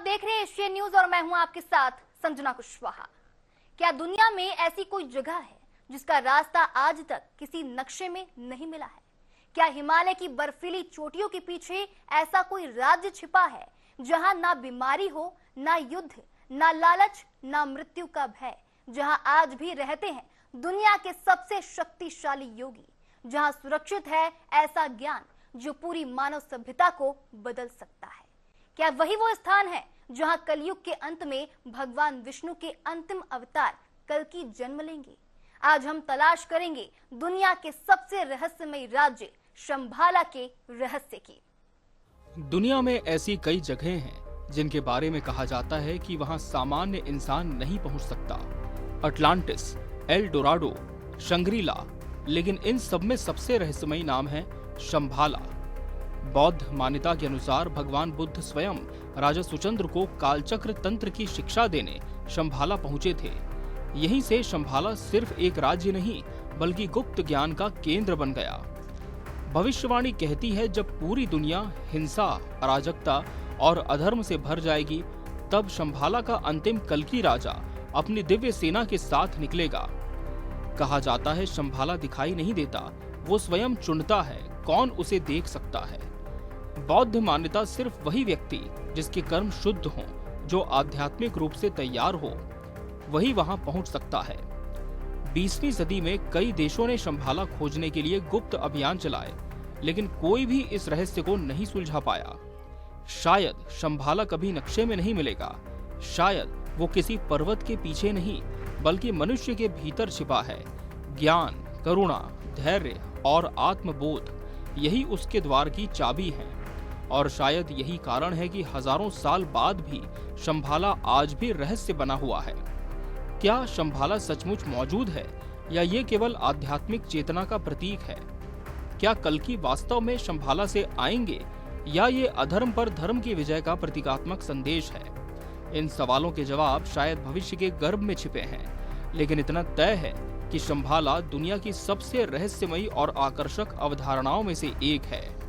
देख रहे हैं एशियन न्यूज और मैं हूं आपके साथ संजना कुशवाहा। क्या दुनिया में ऐसी कोई जगह है जिसका रास्ता आज तक किसी नक्शे में नहीं मिला है? क्या हिमालय की बर्फीली चोटियों के पीछे ऐसा कोई राज्य छिपा है जहां ना बीमारी हो, ना युद्ध, ना लालच, ना मृत्यु का भय, जहां आज भी रहते हैं दुनिया के सबसे शक्तिशाली योगी, जहां सुरक्षित है ऐसा ज्ञान जो पूरी मानव सभ्यता को बदल सकता है? क्या वही वो स्थान है जहां कलयुग के अंत में भगवान विष्णु के अंतिम अवतार कल्कि जन्म लेंगे? आज हम तलाश करेंगे दुनिया के सबसे रहस्यमयी राज्य शंभाला के रहस्य की। दुनिया में ऐसी कई जगहें हैं जिनके बारे में कहा जाता है कि वहां सामान्य इंसान नहीं पहुंच सकता। अटलांटिस, एल डोराडो, शंग्रीला, लेकिन इन सब में सबसे रहस्यमयी नाम है शंभाला। बौद्ध मान्यता के अनुसार भगवान बुद्ध स्वयं राजा सुचंद्र को कालचक्र तंत्र की शिक्षा देने शंभाला पहुंचे थे। यहीं से शंभाला सिर्फ एक राज्य नहीं बल्कि गुप्त ज्ञान का केंद्र बन गया। भविष्यवाणी कहती है जब पूरी दुनिया हिंसा, अराजकता और अधर्म से भर जाएगी तब शंभाला का अंतिम कल्कि राजा अपनी दिव्य सेना के साथ निकलेगा। कहा जाता है शंभाला दिखाई नहीं देता, वो स्वयं चुनता है कौन उसे देख सकता है। बौद्ध मान्यता सिर्फ वही व्यक्ति जिसके कर्म शुद्ध हों, जो आध्यात्मिक रूप से तैयार हो, वही वहां पहुंच सकता है। 20वीं सदी में कई देशों ने शंभाला खोजने के लिए गुप्त अभियान चलाए, लेकिन कोई भी इस रहस्य को नहीं सुलझा पाया। शायद शंभाला कभी नक्शे में नहीं मिलेगा, शायद वो किसी पर्वत के पीछे नहीं बल्कि मनुष्य के भीतर छिपा है। ज्ञान, करुणा, धैर्य और आत्मबोध यही उसके द्वार की चाबी है। और शायद यही कारण है कि हजारों साल बाद भी शंभाला आज भी रहस्य बना हुआ है। क्या शंभाला सचमुच मौजूद है या ये केवल आध्यात्मिक चेतना का प्रतीक है? क्या कल्कि वास्तव में शंभाला से आएंगे या ये अधर्म पर धर्म की विजय का प्रतीकात्मक संदेश है? इन सवालों के जवाब शायद भविष्य के गर्भ में छिपे हैं, लेकिन इतना तय है कि शंभाला दुनिया की सबसे रहस्यमयी और आकर्षक अवधारणाओं में से एक है।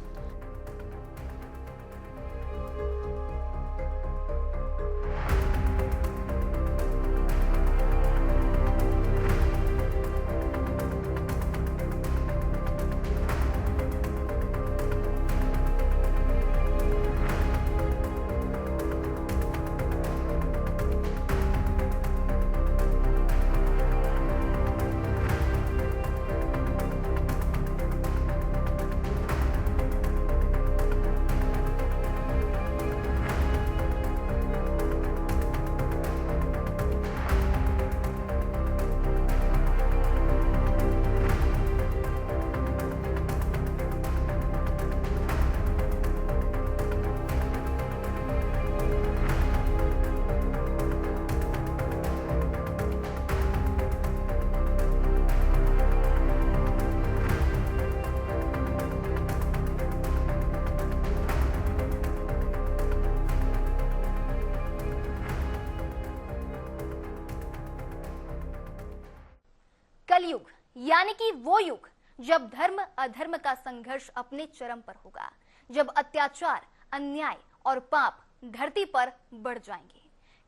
कलयुग यानी कि वो युग जब धर्म अधर्म का संघर्ष अपने चरम पर होगा, जब अत्याचार, अन्याय और पाप धरती पर बढ़ जाएंगे।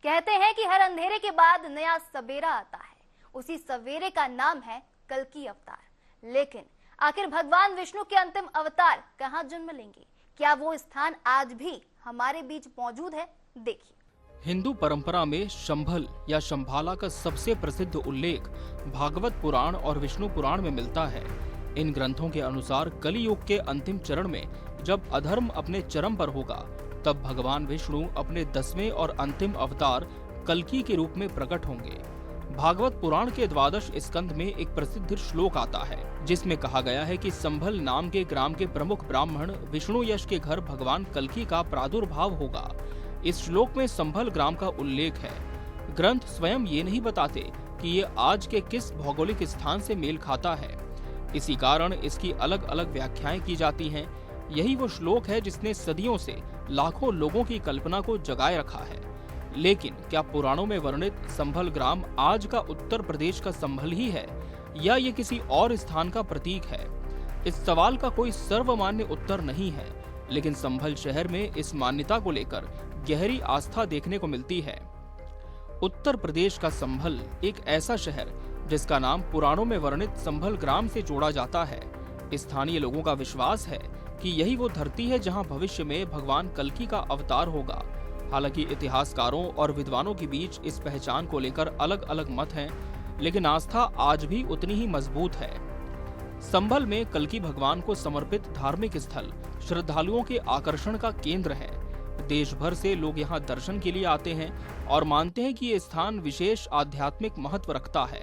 कहते हैं कि हर अंधेरे के बाद नया सवेरा आता है। उसी सवेरे का नाम है कल्कि अवतार। लेकिन आखिर भगवान विष्णु के अंतिम अवतार कहां जन्म लेंगे? क्या वो स्थान आज भी हमारे बीच मौजूद है? देखिए। हिंदू परंपरा में शंभल या शंभाला का सबसे प्रसिद्ध उल्लेख भागवत पुराण और विष्णु पुराण में मिलता है। इन ग्रंथों के अनुसार कलि युग के अंतिम चरण में जब अधर्म अपने चरम पर होगा तब भगवान विष्णु अपने 10वें और अंतिम अवतार कल्कि के रूप में प्रकट होंगे। भागवत पुराण के 12 स्कंद में एक प्रसिद्ध श्लोक आता है जिसमें कहा गया है कि संभल नाम के ग्राम के प्रमुख ब्राह्मण विष्णु यश के घर भगवान कल्कि का प्रादुर्भाव होगा। इस श्लोक में संभल ग्राम का उल्लेख है। ग्रंथ स्वयं ये नहीं बताते कि ये आज के किस भौगोलिक स्थान से मेल खाता है, इसी कारण इसकी अलग अलग व्याख्याएं की जाती हैं। यही वो श्लोक है जिसने सदियों से लाखों लोगों की कल्पना को जगाए रखा है। लेकिन क्या पुराणों में वर्णित संभल ग्राम आज का उत्तर प्रदेश का संभल ही है या ये किसी और स्थान का प्रतीक है? इस सवाल का कोई सर्वमान्य उत्तर नहीं है, लेकिन संभल शहर में इस मान्यता को लेकर गहरी आस्था देखने को मिलती है। उत्तर प्रदेश का संभल एक ऐसा शहर जिसका नाम पुराणों में वर्णित संभल ग्राम से जोड़ा जाता है। स्थानीय लोगों का विश्वास है कि यही वो धरती है जहां भविष्य में भगवान कल्कि का अवतार होगा। हालांकि इतिहासकारों और विद्वानों के बीच इस पहचान को लेकर अलग अलग मत हैं, लेकिन आस्था आज भी उतनी ही मजबूत है। संभल में कल्कि भगवान को समर्पित धार्मिक स्थल श्रद्धालुओं के आकर्षण का केंद्र है। देश भर से लोग यहाँ दर्शन के लिए आते हैं और मानते हैं कि ये स्थान विशेष आध्यात्मिक महत्व रखता है।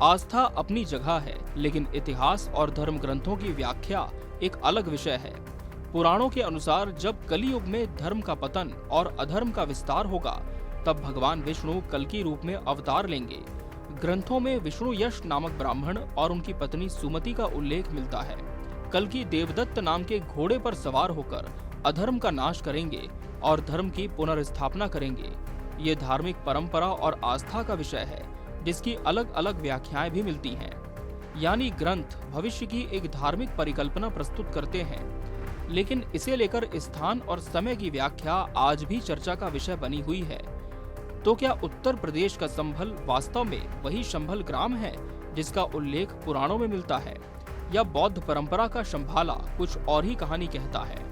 आस्था अपनी जगह है, लेकिन इतिहास और धर्म ग्रंथों की व्याख्या एक अलग विषय है। पुराणों के अनुसार जब कलियुग में धर्म का पतन और अधर्म का विस्तार होगा, तब भगवान विष्णु कल्कि रूप में अवतार लेंगे। ग्रंथों में विष्णु यश नामक ब्राह्मण और उनकी पत्नी सुमति का उल्लेख मिलता है। कल्कि देवदत्त नाम के घोड़े पर सवार होकर अधर्म का नाश करेंगे और धर्म की पुनर्स्थापना करेंगे। ये धार्मिक परंपरा और आस्था का विषय है, जिसकी अलग अलग व्याख्याएं भी मिलती हैं। यानी ग्रंथ भविष्य की एक धार्मिक परिकल्पना प्रस्तुत करते हैं, लेकिन इसे लेकर स्थान और समय की व्याख्या आज भी चर्चा का विषय बनी हुई है। तो क्या उत्तर प्रदेश का संभल वास्तव में वही संभल ग्राम है जिसका उल्लेख पुराणों में मिलता है, या बौद्ध परंपरा का शंभाला कुछ और ही कहानी कहता है?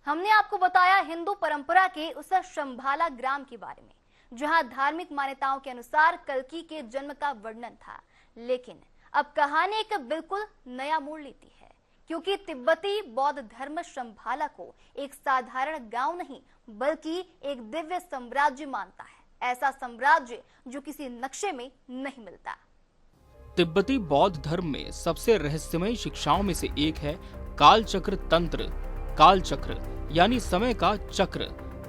हमने आपको बताया हिंदू परंपरा के उस शंभाला ग्राम के बारे में, जहां धार्मिक मान्यताओं के अनुसार कल्कि के जन्म का वर्णन था। लेकिन अब कहानी एक बिल्कुल नया मोड़ लेती है, क्योंकि तिब्बती बौद्ध धर्म शंभाला को एक साधारण गांव नहीं बल्कि एक दिव्य साम्राज्य मानता है। ऐसा साम्राज्य जो किसी नक्शे में नहीं मिलता। तिब्बती बौद्ध धर्म में सबसे रहस्यमय शिक्षाओं में से एक है कालचक्र तंत्र। कालचक्र यानी समय का चक्र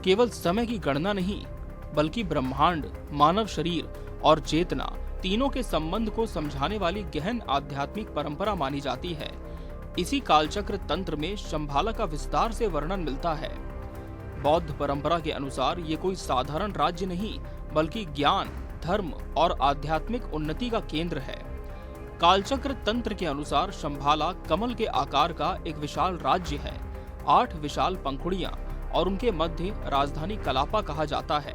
केवल समय की गणना नहीं, बल्कि ब्रह्मांड, मानव शरीर और चेतना तीनों के संबंध को समझाने वाली गहन आध्यात्मिक परंपरा मानी जाती है। इसी कालचक्र तंत्र में शंभाला का विस्तार से वर्णन मिलता है। बौद्ध परंपरा के अनुसार ये कोई साधारण राज्य नहीं, बल्कि ज्ञान, धर्म और आध्यात्मिक उन्नति का केंद्र है। कालचक्र तंत्र के अनुसार शंभाला कमल के आकार का एक विशाल राज्य है। 8 विशाल पंखुड़ियां और उनके मध्य राजधानी कलापा कहा जाता है।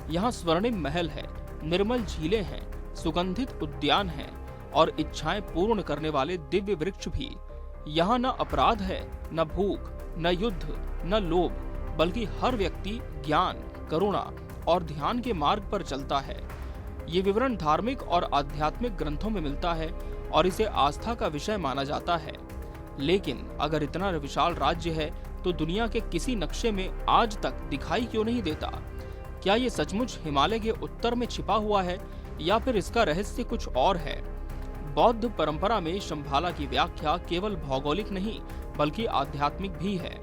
यहाँ स्वर्णिम महल है, निर्मल झीलें हैं, सुगंधित उद्यान हैं और इच्छाएं पूर्ण करने वाले दिव्य वृक्ष भी। यहाँ न अपराध है, न भूख, न युद्ध, न लोभ, बल्कि हर व्यक्ति ज्ञान, करुणा और ध्यान के मार्ग पर चलता है। ये विवरण धार्मिक और आध्यात्मिक ग्रंथों में मिलता है और इसे आस्था का विषय माना जाता है। लेकिन अगर इतना विशाल राज्य है तो दुनिया के किसी नक्शे में आज तक दिखाई क्यों नहीं देता? क्या ये सचमुच हिमालय के उत्तर में छिपा हुआ है या फिर इसका रहस्य कुछ और है? बौद्ध परंपरा में शंभाला की व्याख्या केवल भौगोलिक नहीं बल्कि आध्यात्मिक भी है।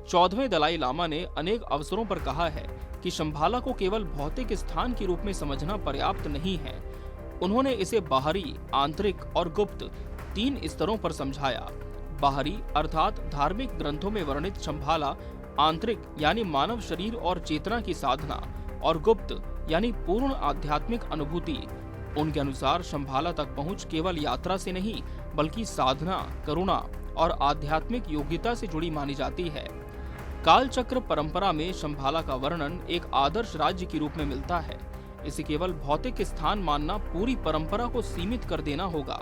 14वें दलाई लामा ने अनेक अवसरों पर कहा है कि शंभाला को केवल भौतिक स्थान के रूप में समझना पर्याप्त नहीं है। उन्होंने इसे बाहरी, आंतरिक और गुप्त 3 स्तरों पर समझाया। बाहरी अर्थात धार्मिक ग्रंथों में वर्णित शंभाला आंतरिक यानी मानव शरीर और चेतना की साधना, और गुप्त यानी पूर्ण आध्यात्मिक अनुभूति। उनके अनुसार शंभाला तक पहुंच केवल यात्रा से नहीं बल्कि साधना, करुणा और आध्यात्मिक योग्यता से जुड़ी मानी जाती है। कालचक्र परंपरा में शंभाला का वर्णन एक आदर्श राज्य के रूप में मिलता है। इसे केवल भौतिक स्थान मानना पूरी परंपरा को सीमित कर देना होगा।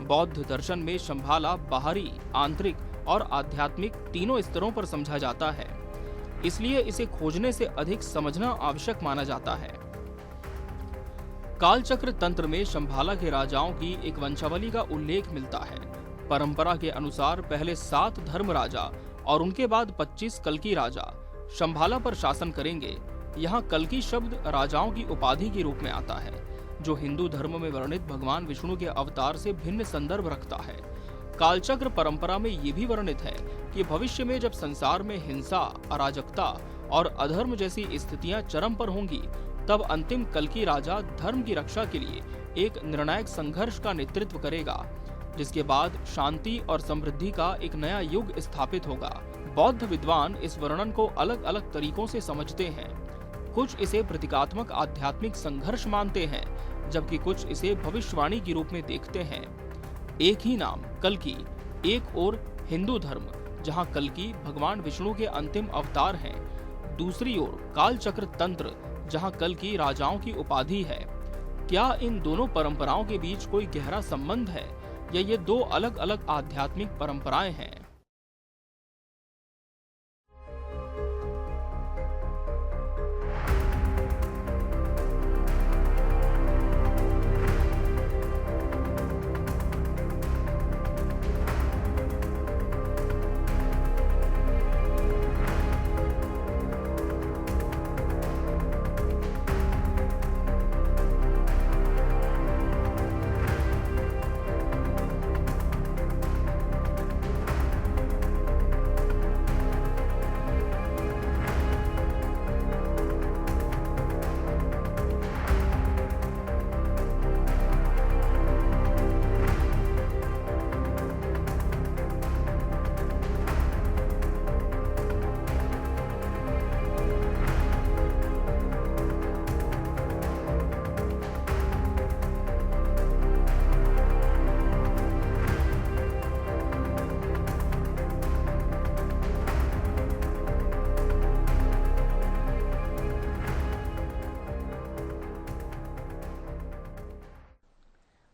बौद्ध दर्शन में शंभाला बाहरी, आंतरिक और आध्यात्मिक तीनों स्तरों पर समझा जाता है, इसलिए इसे खोजने से अधिक समझना आवश्यक माना जाता है। कालचक्र तंत्र में शंभाला के राजाओं की एक वंशावली का उल्लेख मिलता है। परंपरा के अनुसार पहले 7 धर्म राजा और उनके बाद 25 कल्की राजा शंभाला पर शासन करेंगे। यहाँ कल्की शब्द राजाओं की उपाधि के रूप में आता है, जो हिंदू धर्म में वर्णित भगवान विष्णु के अवतार से भिन्न संदर्भ रखता है। कालचक्र परंपरा में ये भी वर्णित है कि भविष्य में जब संसार में हिंसा, अराजकता और अधर्म जैसी स्थितियां चरम पर होंगी, तब अंतिम कल्की राजा धर्म की रक्षा के लिए एक निर्णायक संघर्ष का नेतृत्व करेगा, जिसके बाद शांति और समृद्धि का एक नया युग स्थापित होगा। बौद्ध विद्वान इस वर्णन को अलग अलग तरीकों से समझते हैं। कुछ इसे प्रतीकात्मक आध्यात्मिक संघर्ष मानते हैं, जबकि कुछ इसे भविष्यवाणी के रूप में देखते हैं। एक ही नाम कल्की, एक ओर हिंदू धर्म जहां कल्की भगवान विष्णु के अंतिम अवतार हैं, दूसरी ओर कालचक्र तंत्र जहां कल्की राजाओं की उपाधि है। क्या इन दोनों परंपराओं के बीच कोई गहरा संबंध है या ये दो अलग अलग आध्यात्मिक परंपराएं हैं?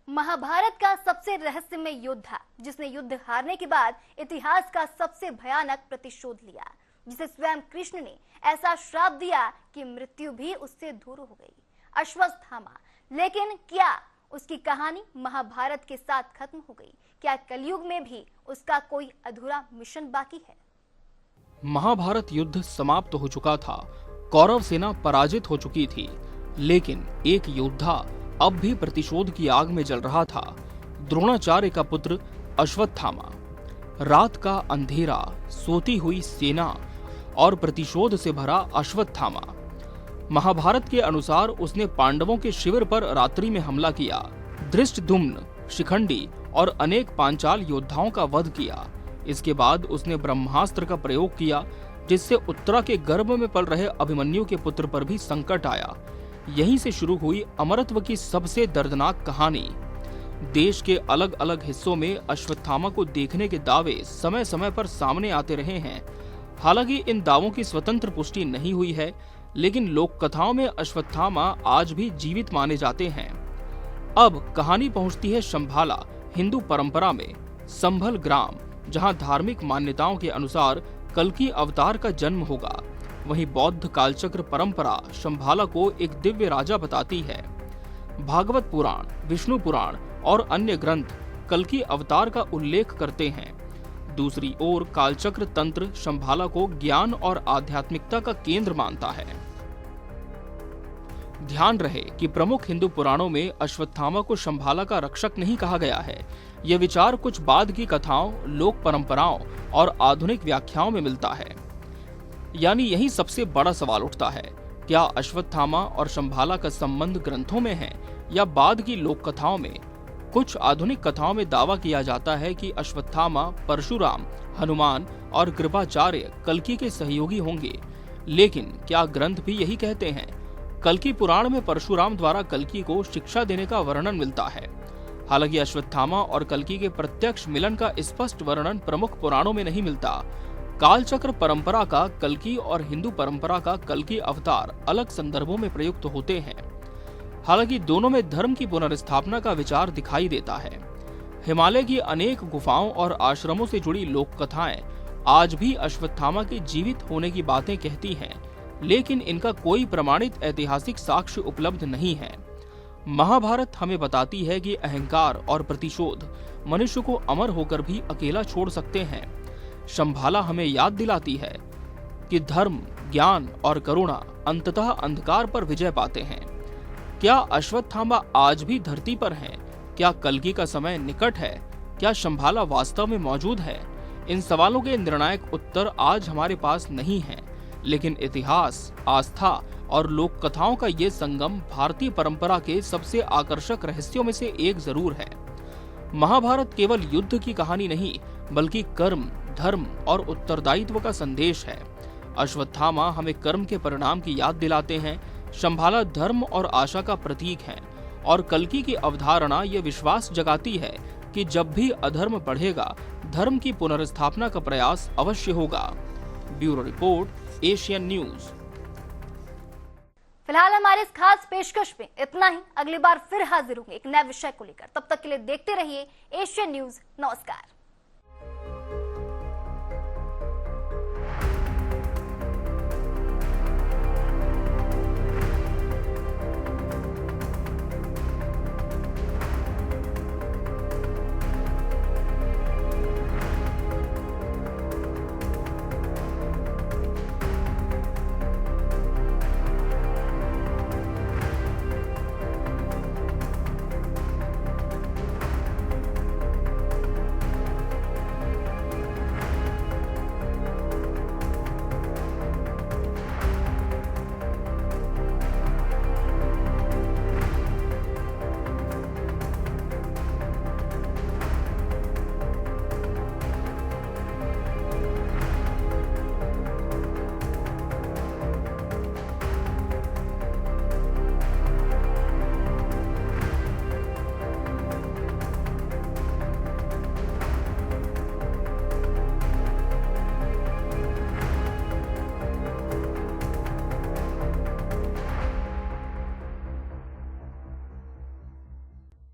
महाभारत का सबसे रहस्यमय योद्धा, जिसने युद्ध हारने के बाद इतिहास का सबसे भयानक प्रतिशोध लिया, जिसे स्वयं कृष्ण ने ऐसा श्राप दिया कि मृत्यु भी उससे दूर हो गई, अश्वत्थामा। लेकिन क्या उसकी कहानी महाभारत के साथ खत्म हो गई? क्या कलयुग में भी उसका कोई अधूरा मिशन बाकी है? महाभारत युद्ध समाप्त हो चुका था, कौरव सेना पराजित हो चुकी थी, लेकिन एक योद्धा अब भी प्रतिशोध की आग में जल रहा था। द्रोणाचार्य का पुत्र अश्वत्थामा। रात का अंधेरा, सोती हुई सेना और प्रतिशोध से भरा अश्वत्थामा। महाभारत के अनुसार उसने पांडवों के शिविर पर रात्रि में हमला किया, धृष्टद्युम्न, शिखंडी और अनेक पांचाल योद्धाओं का वध किया। इसके बाद उसने ब्रह्मास्त्र का प्रयोग किया, जिससे उत्तरा के गर्भ में पल रहे अभिमन्यु के पुत्र पर भी संकट आया। यहीं से शुरू हुई अमरत्व की सबसे दर्दनाक कहानी। देश के अलग अलग हिस्सों में अश्वत्थामा को देखने के दावे समय समय पर सामने आते रहे हैं। हालांकि इन दावों की स्वतंत्र पुष्टि नहीं हुई है, लेकिन लोक कथाओं में अश्वत्थामा आज भी जीवित माने जाते हैं। अब कहानी पहुंचती है शंभाला हिंदू परंपरा में, संभल ग्राम, जहां धार्मिक मान्यताओं के अनुसार कल्की अवतार का जन्म होगा। वहीं बौद्ध कालचक्र परंपरा शंभाला को एक दिव्य राजा बताती है। भागवत पुराण, विष्णु पुराण और अन्य ग्रंथ कल्की अवतार का उल्लेख करते हैं। दूसरी ओर कालचक्र तंत्र शंभाला को ज्ञान और आध्यात्मिकता का केंद्र मानता है। ध्यान रहे कि प्रमुख हिंदू पुराणों में अश्वत्थामा को शंभाला का रक्षक नहीं कहा गया है। यह विचार कुछ बाद की कथाओं, लोक परंपराओं और आधुनिक व्याख्याओं में मिलता है। यानी यही सबसे बड़ा सवाल उठता है, क्या अश्वत्थामा और शंभाला का संबंध ग्रंथों में है या बाद की लोक कथाओं में? कुछ आधुनिक कथाओं में दावा किया जाता है कि अश्वत्थामा परशुराम, हनुमान और कृपाचार्य कल्की के सहयोगी होंगे, लेकिन क्या ग्रंथ भी यही कहते हैं? कल्की पुराण में परशुराम द्वारा कल्की को शिक्षा देने का वर्णन मिलता है। हालांकि अश्वत्थामा और कल्की के प्रत्यक्ष मिलन का स्पष्ट वर्णन प्रमुख पुराणों में नहीं मिलता। कालचक्र परंपरा का कल्की और हिंदू परंपरा का कल्की अवतार अलग संदर्भों में प्रयुक्त होते हैं। हालांकि दोनों में धर्म की पुनर्स्थापना का विचार दिखाई देता है। हिमालय की अनेक गुफाओं और आश्रमों से जुड़ी लोक कथाएं आज भी अश्वत्थामा के जीवित होने की बातें कहती हैं, लेकिन इनका कोई प्रमाणित ऐतिहासिक साक्ष्य उपलब्ध नहीं है। महाभारत हमें बताती है कि अहंकार और प्रतिशोध मनुष्य को अमर होकर भी अकेला छोड़ सकते हैं। शंभाला हमें याद दिलाती है कि धर्म, ज्ञान और करुणा अंततः अंधकार पर विजय पाते हैं। क्या अश्वत्थामा आज भी धरती पर हैं? क्या कल्कि का समय निकट है? क्या शंभाला वास्तव में मौजूद है? इन सवालों के निर्णायक उत्तर आज हमारे पास नहीं हैं, लेकिन इतिहास, आस्था और लोक कथाओं का ये संगम भारतीय परंपरा के सबसे आकर्षक रहस्यों में से एक जरूर है। महाभारत केवल युद्ध की कहानी नहीं, बल्कि कर्म, धर्म और उत्तरदायित्व का संदेश है। अश्वत्थामा हमें कर्म के परिणाम की याद दिलाते हैं, शंभाला धर्म और आशा का प्रतीक है, और कल्कि की अवधारणा ये विश्वास जगाती है कि जब भी अधर्म बढ़ेगा, धर्म की पुनर्स्थापना का प्रयास अवश्य होगा। Bureau report, Asian news. फिलहाल हमारे इस खास पेशकश में इतना ही। अगली बार फिर हाजिर होंगे एक नए विषय को लेकर। तब तक के लिए देखते रहिए एशियन न्यूज। नमस्कार।